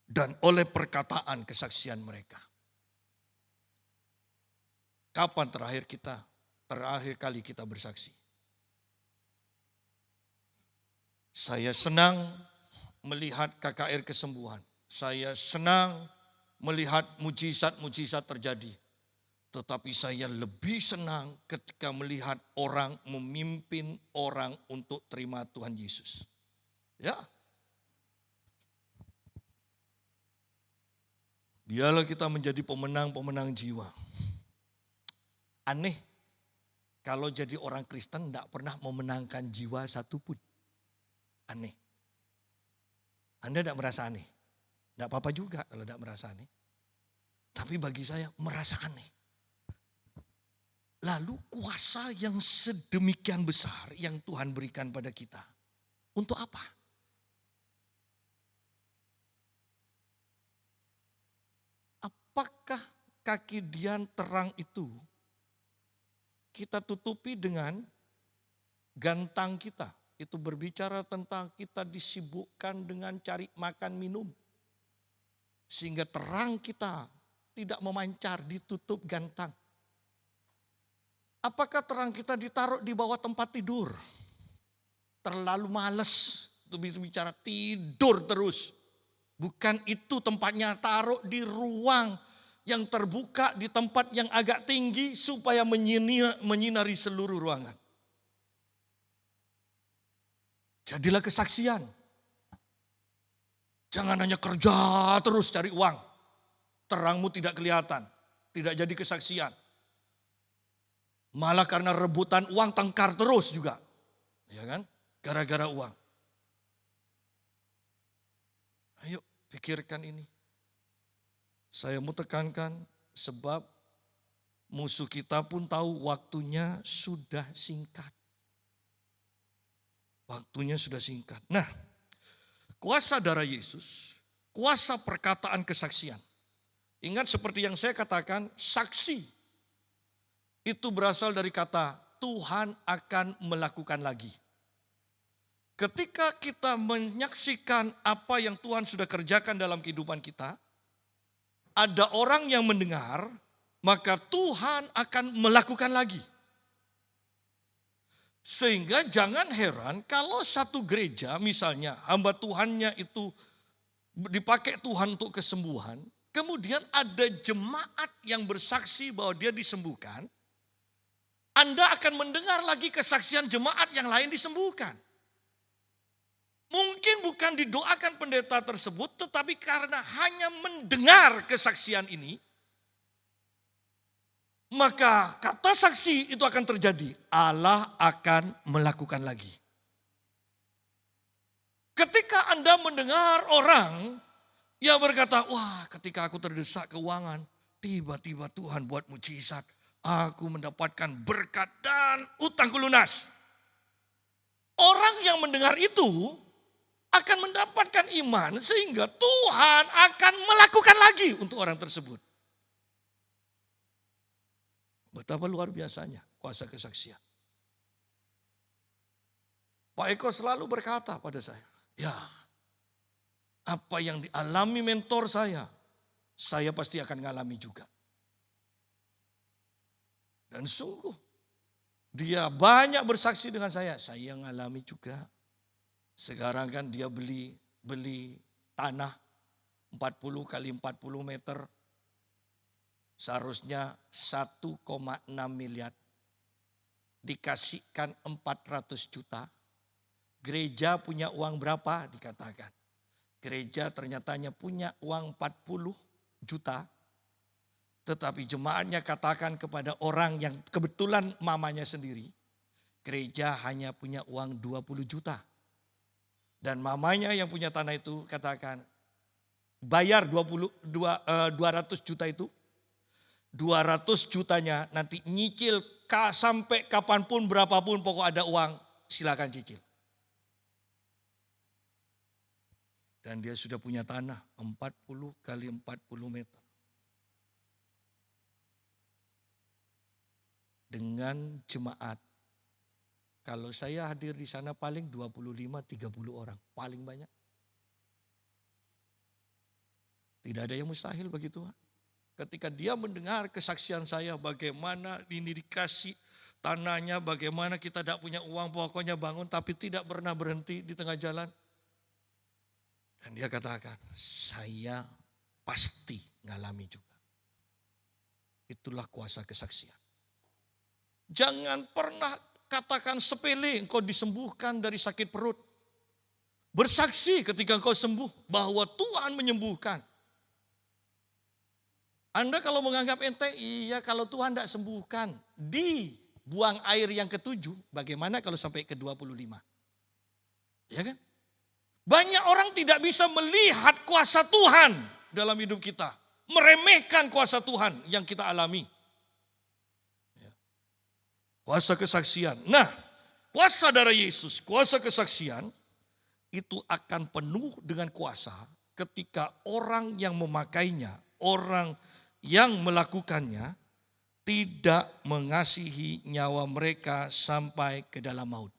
Dan oleh perkataan kesaksian mereka. Kapan terakhir kali kita bersaksi? Saya senang melihat KKR kesembuhan. Saya senang melihat mujizat-mujizat terjadi. Tetapi saya lebih senang ketika melihat orang memimpin orang untuk terima Tuhan Yesus. Ya. Biarlah kita menjadi pemenang-pemenang jiwa. Aneh, kalau jadi orang Kristen tidak pernah memenangkan jiwa satupun. Aneh. Anda tidak merasa aneh? Tidak apa-apa juga kalau tidak merasa aneh. Tapi bagi saya merasa aneh. Lalu kuasa yang sedemikian besar yang Tuhan berikan pada kita. Untuk apa? Apakah kaki Dian terang itu kita tutupi dengan gantang kita? Itu berbicara tentang kita disibukkan dengan cari makan minum. Sehingga terang kita tidak memancar, ditutup gantang. Apakah terang kita ditaruh di bawah tempat tidur? Terlalu malas untuk bicara, tidur terus. Bukan itu tempatnya, taruh di ruang yang terbuka, di tempat yang agak tinggi supaya menyinari seluruh ruangan. Jadilah kesaksian. Jangan hanya kerja terus cari uang. Terangmu tidak kelihatan. tidak jadi kesaksian. Malah karena rebutan uang tengkar terus juga. Ya kan? Gara-gara uang. Ayo pikirkan ini. Saya mau tekankan sebab musuh kita pun tahu waktunya sudah singkat. Waktunya sudah singkat. Nah, kuasa darah Yesus, kuasa perkataan kesaksian. Ingat seperti yang saya katakan, saksi itu berasal dari kata Tuhan akan melakukan lagi. Ketika kita menyaksikan apa yang Tuhan sudah kerjakan dalam kehidupan kita, ada orang yang mendengar, maka Tuhan akan melakukan lagi. Sehingga jangan heran kalau satu gereja misalnya hamba Tuhannya itu dipakai Tuhan untuk kesembuhan, kemudian ada jemaat yang bersaksi bahwa dia disembuhkan, Anda akan mendengar lagi kesaksian jemaat yang lain disembuhkan. Mungkin bukan didoakan pendeta tersebut, tetapi karena hanya mendengar kesaksian ini, maka kata saksi itu akan terjadi. Allah akan melakukan lagi. Ketika Anda mendengar orang yang berkata, wah ketika aku terdesak keuangan, tiba-tiba Tuhan buat mujizat. Aku mendapatkan berkat dan utangku lunas. Orang yang mendengar itu akan mendapatkan iman sehingga Tuhan akan melakukan lagi untuk orang tersebut. Betapa luar biasanya kuasa kesaksian. Pak Eko selalu berkata pada saya, ya apa yang dialami mentor saya pasti akan ngalami juga. Dan sungguh dia banyak bersaksi dengan saya ngalami juga. Sekarang kan dia beli tanah 40 kali 40 meter. Seharusnya 1,6 miliar. Dikasihkan 400 juta. Gereja punya uang berapa dikatakan. Gereja ternyatanya punya uang 40 juta. Tetapi jemaatnya katakan kepada orang yang kebetulan mamanya sendiri. Gereja hanya punya uang 20 juta. Dan mamanya yang punya tanah itu katakan, bayar 200 juta itu. 200 jutanya nanti nyicil sampai kapanpun berapapun pokok ada uang silakan cicil. Dan dia sudah punya tanah 40 kali 40 meter. Dengan jemaat. Kalau saya hadir di sana paling 25-30 orang. Paling banyak. Tidak ada yang mustahil bagi Tuhan. Ketika dia mendengar kesaksian saya bagaimana ini dikasih tanahnya, bagaimana kita tidak punya uang pokoknya bangun tapi tidak pernah berhenti di tengah jalan. Dan dia katakan, saya pasti ngalami juga. Itulah kuasa kesaksian. Jangan pernah katakan sepele engkau disembuhkan dari sakit perut. Bersaksi ketika engkau sembuh bahwa Tuhan menyembuhkan. Anda kalau menganggap ente, iya kalau Tuhan tidak sembuhkan. Dibuang air yang ke-7, bagaimana kalau sampai ke-25? Ya kan? Banyak orang tidak bisa melihat kuasa Tuhan dalam hidup kita. Meremehkan kuasa Tuhan yang kita alami. Kuasa kesaksian. Nah, kuasa darah Yesus, kuasa kesaksian itu akan penuh dengan kuasa ketika orang yang memakainya, orang yang melakukannya tidak mengasihi nyawa mereka sampai ke dalam maut.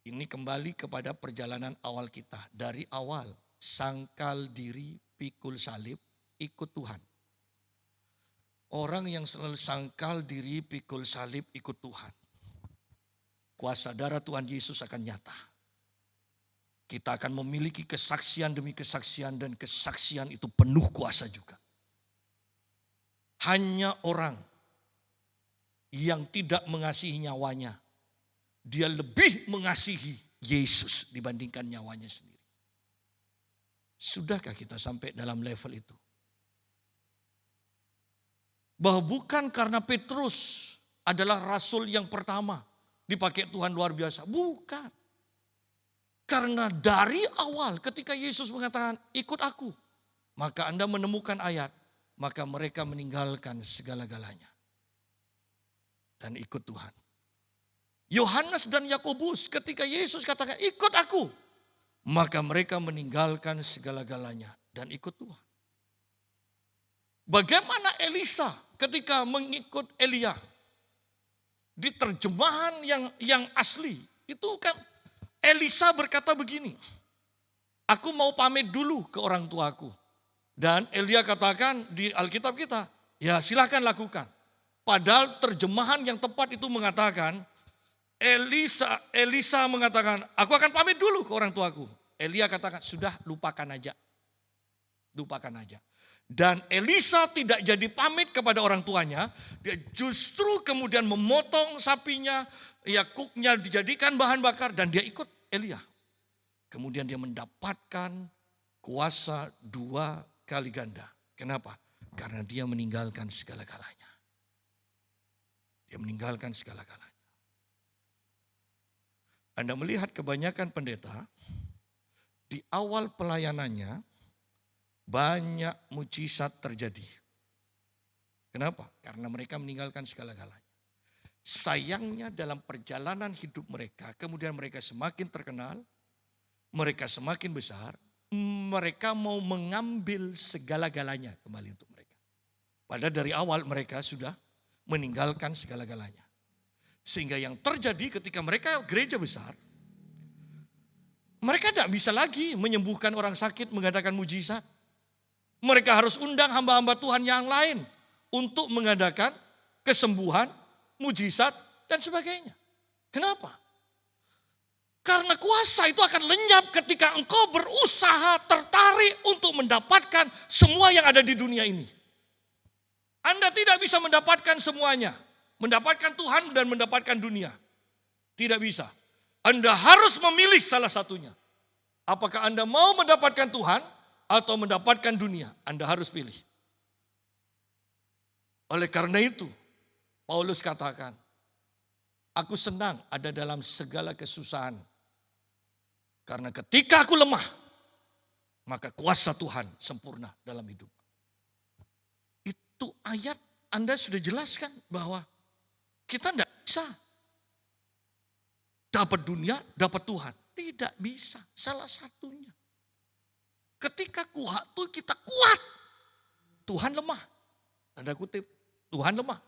Ini kembali kepada perjalanan awal kita. Dari awal, sangkal diri, pikul salib, ikut Tuhan. Orang yang selalu sangkal diri, pikul salib, ikut Tuhan. Kuasa darah Tuhan Yesus akan nyata. Kita akan memiliki kesaksian demi kesaksian dan kesaksian itu penuh kuasa juga. Hanya orang yang tidak mengasihi nyawanya, dia lebih mengasihi Yesus dibandingkan nyawanya sendiri. Sudahkah kita sampai dalam level itu? Bahwa bukan karena Petrus adalah rasul yang pertama dipakai Tuhan luar biasa. Bukan. Karena dari awal ketika Yesus mengatakan ikut aku. Maka Anda menemukan ayat. Maka mereka meninggalkan segala-galanya. Dan ikut Tuhan. Yohanes dan Yakobus ketika Yesus katakan ikut aku. Maka mereka meninggalkan segala-galanya dan ikut Tuhan. Bagaimana Elisa ketika mengikut Elia? Di terjemahan yang asli itu kan Elisa berkata begini. Aku mau pamit dulu ke orang tuaku. Dan Elia katakan di Alkitab kita, ya silakan lakukan. Padahal terjemahan yang tepat itu mengatakan, Elisa mengatakan, aku akan pamit dulu ke orang tuaku. Elia katakan, sudah lupakan aja. Lupakan aja. Dan Elisa tidak jadi pamit kepada orang tuanya. Dia justru kemudian memotong sapinya, kuknya dijadikan bahan bakar dan dia ikut Elia. Kemudian dia mendapatkan kuasa 2 kali ganda. Kenapa? Karena dia meninggalkan segala-galanya. Dia meninggalkan segala-galanya. Anda melihat kebanyakan pendeta di awal pelayanannya banyak mujizat terjadi. Kenapa? Karena mereka meninggalkan segala-galanya. Sayangnya dalam perjalanan hidup mereka, kemudian mereka semakin terkenal, mereka semakin besar, mereka mau mengambil segala-galanya kembali untuk mereka. Padahal dari awal mereka sudah meninggalkan segala-galanya. Sehingga yang terjadi ketika mereka gereja besar, mereka tidak bisa lagi menyembuhkan orang sakit, mengadakan mujizat. Mereka harus undang hamba-hamba Tuhan yang lain untuk mengadakan kesembuhan, mujizat, dan sebagainya. Kenapa? Karena kuasa itu akan lenyap ketika engkau berusaha tertarik untuk mendapatkan semua yang ada di dunia ini. Anda tidak bisa mendapatkan semuanya. Mendapatkan Tuhan dan mendapatkan dunia. Tidak bisa. Anda harus memilih salah satunya. Apakah Anda mau mendapatkan Tuhan atau mendapatkan dunia? Anda harus pilih. Oleh karena itu, Paulus katakan, aku senang ada dalam segala kesusahan. Karena ketika aku lemah, maka kuasa Tuhan sempurna dalam hidup. Itu ayat Anda sudah jelaskan bahwa kita tidak bisa dapat dunia, dapat Tuhan. Tidak bisa, salah satunya. Ketika kita kuat, Tuhan lemah. Tanda kutip, Tuhan lemah.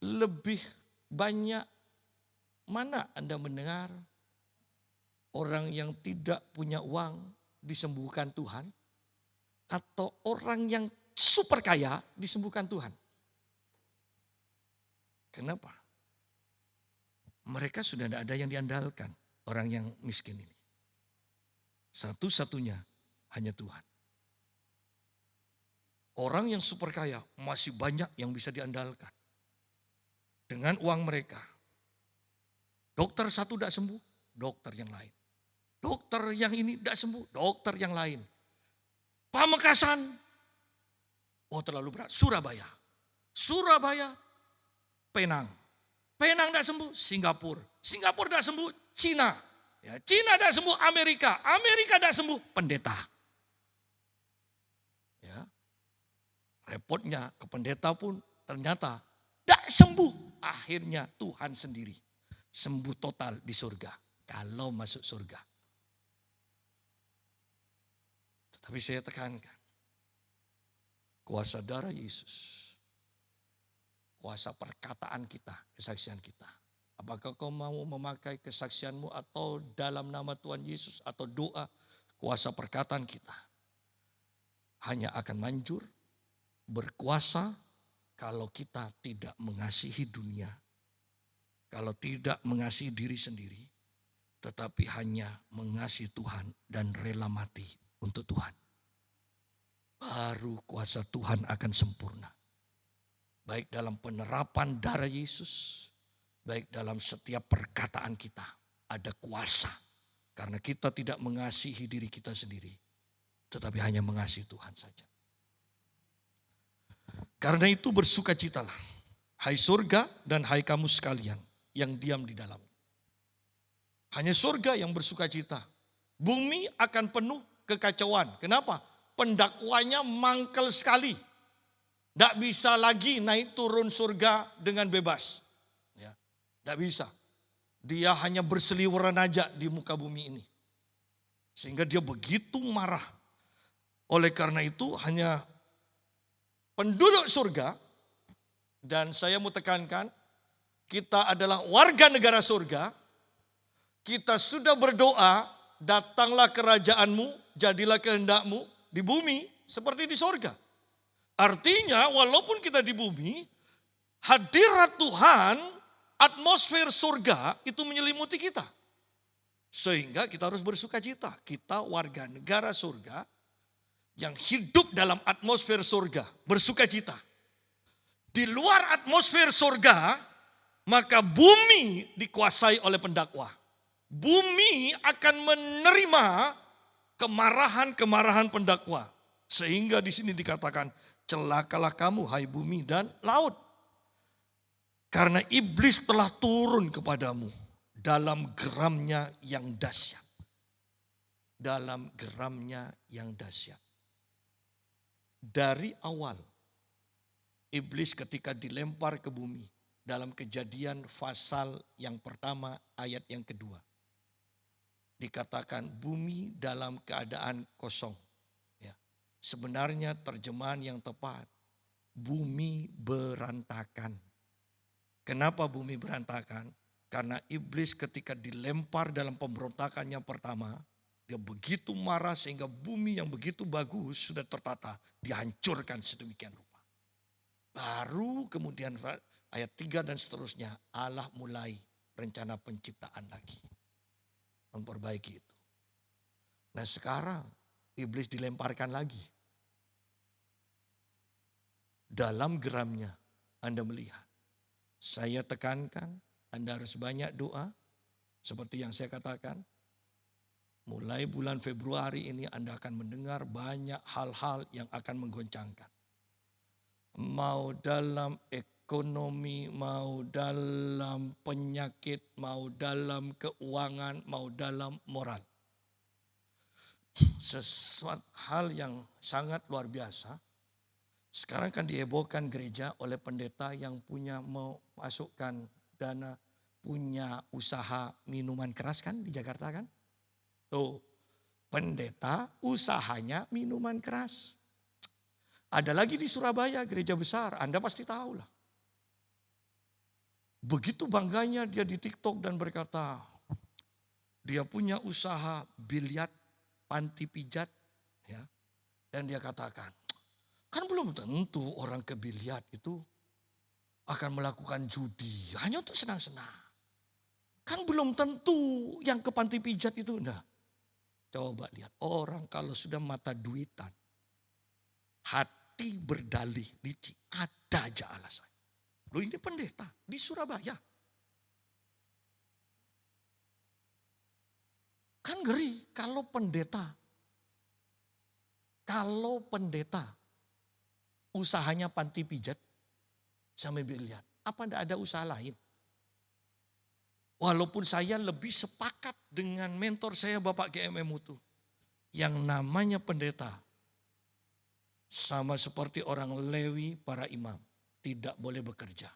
Lebih banyak mana Anda mendengar orang yang tidak punya uang disembuhkan Tuhan? Atau orang yang super kaya disembuhkan Tuhan? Kenapa? Mereka sudah tidak ada yang diandalkan, orang yang miskin ini. Satu-satunya hanya Tuhan. Orang yang super kaya masih banyak yang bisa diandalkan. Dengan uang mereka. Dokter satu tidak sembuh, dokter yang lain. Dokter yang ini tidak sembuh, dokter yang lain. Pamekasan, oh terlalu berat. Surabaya, Penang. Penang tidak sembuh, Singapura tidak sembuh, Cina. Ya, Cina tidak sembuh, Amerika tidak sembuh, pendeta. Ya, repotnya ke pendeta pun ternyata tidak sembuh. Akhirnya Tuhan sendiri sembuh total di surga. Kalau masuk surga. Tetapi saya tekankan. Kuasa darah Yesus. Kuasa perkataan kita, kesaksian kita. Apakah kau mau memakai kesaksianmu atau dalam nama Tuhan Yesus atau doa, kuasa perkataan kita. Hanya akan manjur, berkuasa kalau kita tidak mengasihi dunia. Kalau tidak mengasihi diri sendiri, tetapi hanya mengasihi Tuhan dan rela mati untuk Tuhan. Baru kuasa Tuhan akan sempurna. Baik dalam penerapan darah Yesus, baik dalam setiap perkataan kita ada kuasa. Karena kita tidak mengasihi diri kita sendiri, tetapi hanya mengasihi Tuhan saja. Karena itu bersukacitalah, hai surga dan hai kamu sekalian yang diam di dalam. Hanya surga yang bersukacita. Bumi akan penuh kekacauan. Kenapa? Pendakwanya mangkel sekali. Tidak bisa lagi naik turun surga dengan bebas. Ya, tidak bisa. Dia hanya berseliweran aja di muka bumi ini. Sehingga dia begitu marah. Oleh karena itu hanya penduduk surga, dan saya mau tekankan, kita adalah warga negara surga. Kita sudah berdoa, datanglah kerajaanmu, jadilah kehendakmu di bumi seperti di surga. Artinya walaupun kita di bumi, hadirat Tuhan, atmosfer surga itu menyelimuti kita. Sehingga kita harus bersukacita. Kita warga negara surga yang hidup dalam atmosfer surga, bersukacita. Di luar atmosfer surga, maka bumi dikuasai oleh pendakwa. Bumi akan menerima kemarahan-kemarahan pendakwa. Sehingga di sini dikatakan, celakalah kamu hai bumi dan laut. Karena iblis telah turun kepadamu dalam geramnya yang dahsyat. Dalam geramnya yang dahsyat. Dari awal, iblis ketika dilempar ke bumi, dalam Kejadian pasal yang pertama ayat yang kedua. Dikatakan bumi dalam keadaan kosong. Ya. Sebenarnya terjemahan yang tepat, bumi berantakan. Kenapa bumi berantakan? Karena iblis ketika dilempar dalam pemberontakan yang pertama, dia begitu marah sehingga bumi yang begitu bagus sudah tertata, dihancurkan sedemikian rupa. Baru kemudian ayat 3 dan seterusnya, Allah mulai rencana penciptaan lagi. Memperbaiki itu. Nah sekarang iblis dilemparkan lagi. Dalam geramnya Anda melihat. Saya tekankan Anda harus banyak doa. Seperti yang saya katakan. Mulai bulan Februari ini Anda akan mendengar banyak hal-hal yang akan menggoncangkan. Mau dalam ekonomi, mau dalam penyakit, mau dalam keuangan, mau dalam moral. Sesuatu hal yang sangat luar biasa. Sekarang kan dihebohkan gereja oleh pendeta yang punya mau masukkan dana, punya usaha minuman keras kan di Jakarta kan. Tuh, pendeta usahanya minuman keras. Ada lagi di Surabaya gereja besar, Anda pasti tahu lah. Begitu bangganya dia di TikTok dan berkata, dia punya usaha biliar, panti pijat, ya. Dan dia katakan, kan belum tentu orang ke biliar itu akan melakukan judi hanya untuk senang-senang. Kan belum tentu yang ke panti pijat itu. Nah, coba lihat orang kalau sudah mata duitan, hati berdalih licik, ada aja alasan. Loh ini pendeta di Surabaya. Kan ngeri kalau pendeta usahanya panti pijat sampai biliar. Apa enggak ada usaha lain? Walaupun saya lebih sepakat dengan mentor saya Bapak GMM Mutu. Yang namanya pendeta sama seperti orang Lewi para imam. Tidak boleh bekerja.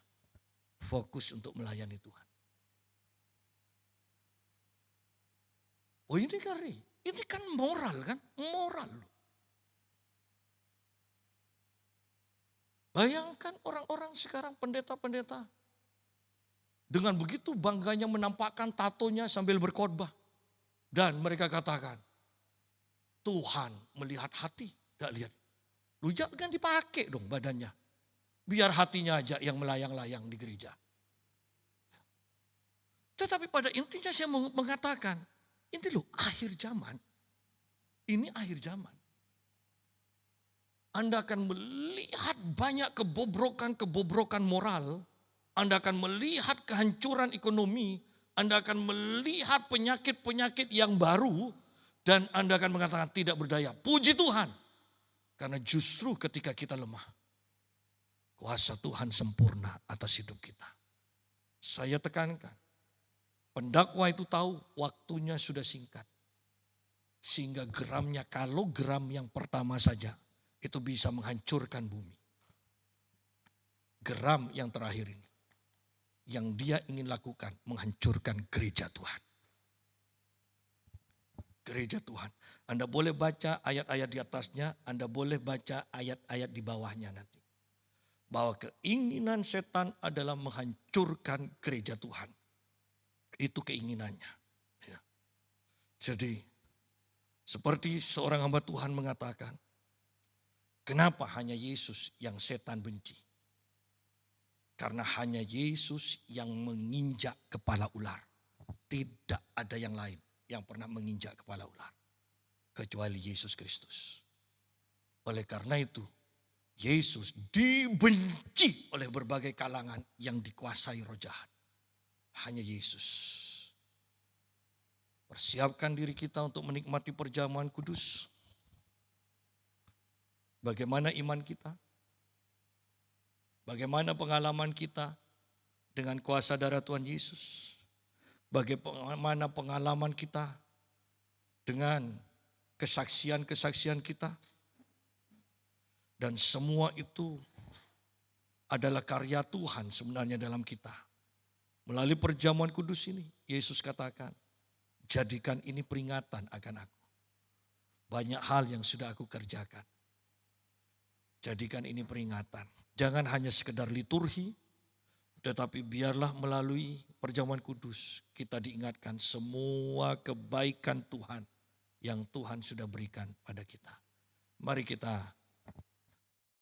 Fokus untuk melayani Tuhan. Oh ini ngeri. Ini kan moral kan? Moral. Bayangkan orang-orang sekarang pendeta-pendeta. Dengan begitu bangganya menampakkan tatonya sambil berkhotbah. Dan mereka katakan, Tuhan melihat hati. Tidak lihat. Lu jangan dipakai dong badannya. Biar hatinya aja yang melayang-layang di gereja. Tetapi pada intinya saya mengatakan, ini loh akhir zaman. Ini akhir zaman. Anda akan melihat banyak kebobrokan moral. Anda akan melihat kehancuran ekonomi. Anda akan melihat penyakit-penyakit yang baru. Dan Anda akan mengatakan tidak berdaya. Puji Tuhan. Karena justru ketika kita lemah. kuasa Tuhan sempurna atas hidup kita. Saya tekankan, pendakwa itu tahu waktunya sudah singkat. Sehingga geramnya, kalau geram yang pertama saja, itu bisa menghancurkan bumi. Geram yang terakhir ini, yang dia ingin lakukan, menghancurkan gereja Tuhan. Gereja Tuhan. Anda boleh baca ayat-ayat di atasnya, Anda boleh baca ayat-ayat di bawahnya nanti. Bahwa keinginan setan adalah menghancurkan gereja Tuhan. Itu keinginannya. Ya. Jadi seperti seorang hamba Tuhan mengatakan, kenapa hanya Yesus yang setan benci? Karena hanya Yesus yang menginjak kepala ular. Tidak ada yang lain yang pernah menginjak kepala ular. Kecuali Yesus Kristus. Oleh karena itu, Yesus dibenci oleh berbagai kalangan yang dikuasai roh jahat. Hanya Yesus. Persiapkan diri kita untuk menikmati perjamuan kudus. Bagaimana iman kita? Bagaimana pengalaman kita dengan kuasa darah Tuhan Yesus? Bagaimana pengalaman kita dengan kesaksian-kesaksian kita? Dan semua itu adalah karya Tuhan sebenarnya dalam kita. Melalui perjamuan kudus ini, Yesus katakan, jadikan ini peringatan akan aku. Banyak hal yang sudah aku kerjakan. Jadikan ini peringatan. Jangan hanya sekedar liturgi, tetapi biarlah melalui perjamuan kudus kita diingatkan semua kebaikan Tuhan yang Tuhan sudah berikan pada kita. Mari kita